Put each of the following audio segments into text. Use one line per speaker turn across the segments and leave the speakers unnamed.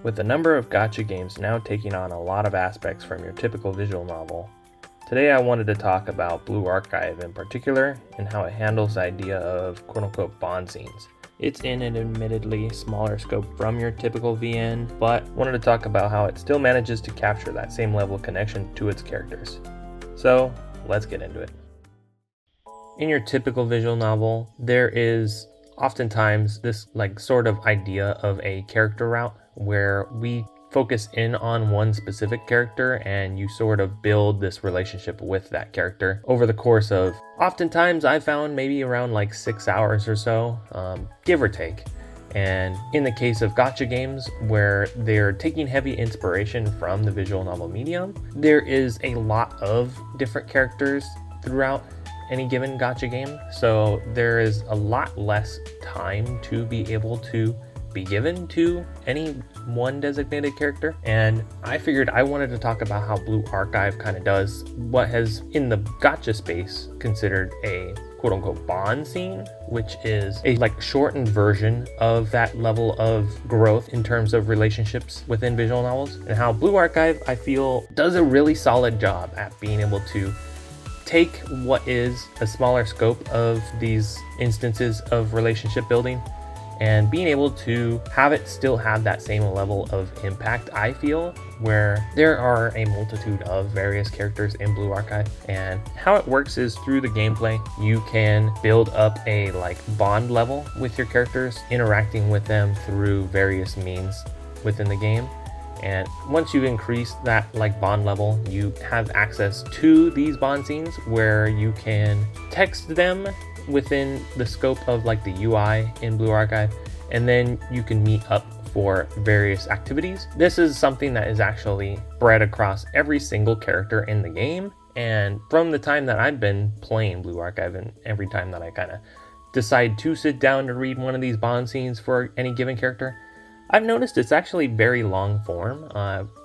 With the number of gacha games now taking on a lot of aspects from your typical visual novel, today I wanted to talk about Blue Archive in particular and how it handles the idea of quote-unquote bond scenes. It's in an admittedly smaller scope from your typical VN, but wanted to talk about how it still manages to capture that same level of connection to its characters. So let's get into it. In your typical visual novel, there is oftentimes this sort of idea of a character route where we focus in on one specific character and you sort of build this relationship with that character over the course of, oftentimes I found maybe around 6 hours or so, give or take. And in the case of gacha games where they're taking heavy inspiration from the visual novel medium, there is a lot of different characters throughout any given gacha game, so there is a lot less time to be able to be given to any one designated character. And I figured I wanted to talk about how Blue Archive kind of does what has in the gacha space considered a quote-unquote bond scene, which is a shortened version of that level of growth in terms of relationships within visual novels, and how Blue Archive, I feel, does a really solid job at being able to take what is a smaller scope of these instances of relationship building and being able to have it still have that same level of impact, I feel, where there are a multitude of various characters in Blue Archive. And how it works is through the gameplay, you can build up a bond level with your characters, interacting with them through various means within the game. And once you increase that bond level, you have access to these bond scenes where you can text them within the scope of the UI in Blue Archive, and then you can meet up for various activities. This is something that is actually spread across every single character in the game, and from the time that I've been playing Blue Archive, and every time that I kind of decide to sit down to read one of these bond scenes for any given character, I've noticed it's actually very long form,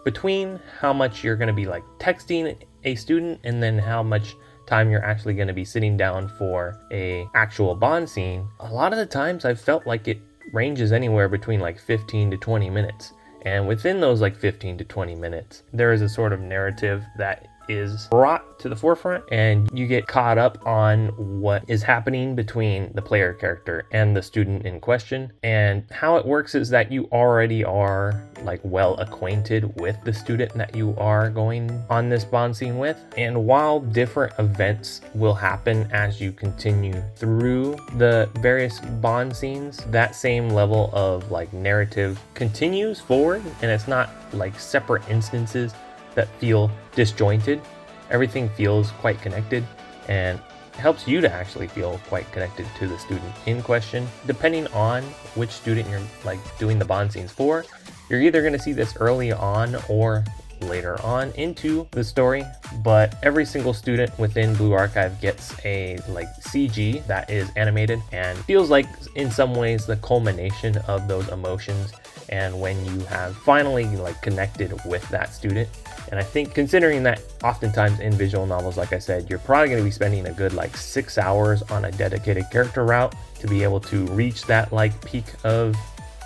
between how much you're going to be texting a student and then how much time you're actually going to be sitting down for a actual bond scene. A lot of the times I've felt like it ranges anywhere between 15 to 20 minutes. And within those 15 to 20 minutes, there is a sort of narrative that is brought to the forefront, and you get caught up on what is happening between the player character and the student in question. And how it works is that you already are well acquainted with the student that you are going on this bond scene with. And while different events will happen as you continue through the various bond scenes, that same level of narrative continues forward, and it's not separate instances that feel disjointed. Everything feels quite connected and helps you to actually feel quite connected to the student in question. Depending on which student you're doing the bond scenes for, you're either going to see this early on or later on into the story, but every single student within Blue Archive gets a CG that is animated and feels in some ways the culmination of those emotions, and when you have finally connected with that student. And I think, considering that oftentimes in visual novels, like I said, you're probably going to be spending a good 6 hours on a dedicated character route to be able to reach that peak of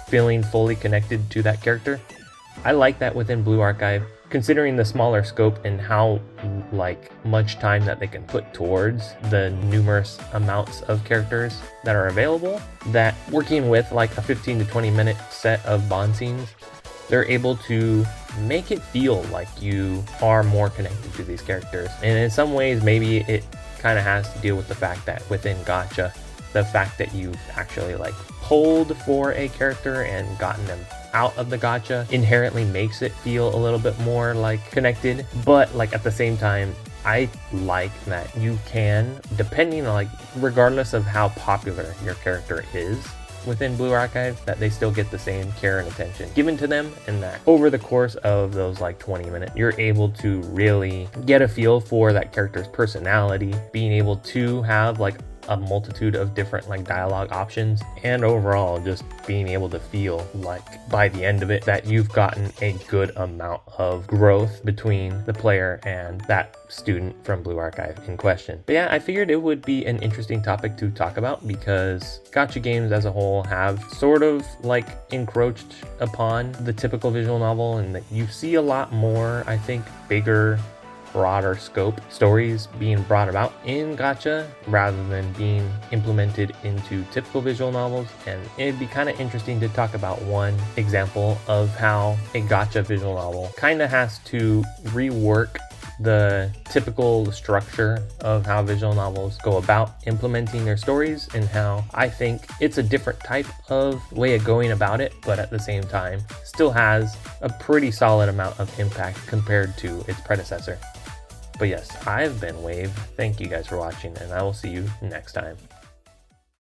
feeling fully connected to that character. I like that within Blue Archive, considering the smaller scope and how much time that they can put towards the numerous amounts of characters that are available, that working with a 15 to 20 minute set of bond scenes, they're able to make it feel like you are more connected to these characters. And in some ways, maybe it kind of has to deal with the fact that within gacha, the fact that you've actually pulled for a character and gotten them out of the gacha inherently makes it feel a little bit more connected. But at the same time, I like that you can, depending on regardless of how popular your character is within Blue Archive, that they still get the same care and attention given to them, and that over the course of those 20 minutes, you're able to really get a feel for that character's personality, being able to have a multitude of different like dialogue options, and overall just being able to feel like by the end of it that you've gotten a good amount of growth between the player and that student from Blue Archive in question. But yeah, I figured it would be an interesting topic to talk about because gacha games as a whole have sort of like encroached upon the typical visual novel, and that you see a lot more, I think, bigger, broader scope stories being brought about in gacha rather than being implemented into typical visual novels. And it'd be kind of interesting to talk about one example of how a gacha visual novel kind of has to rework the typical structure of how visual novels go about implementing their stories, and how I think it's a different type of way of going about it, but at the same time still has a pretty solid amount of impact compared to its predecessor. But yes, I've been Wave. Thank you guys for watching, and I will see you next time.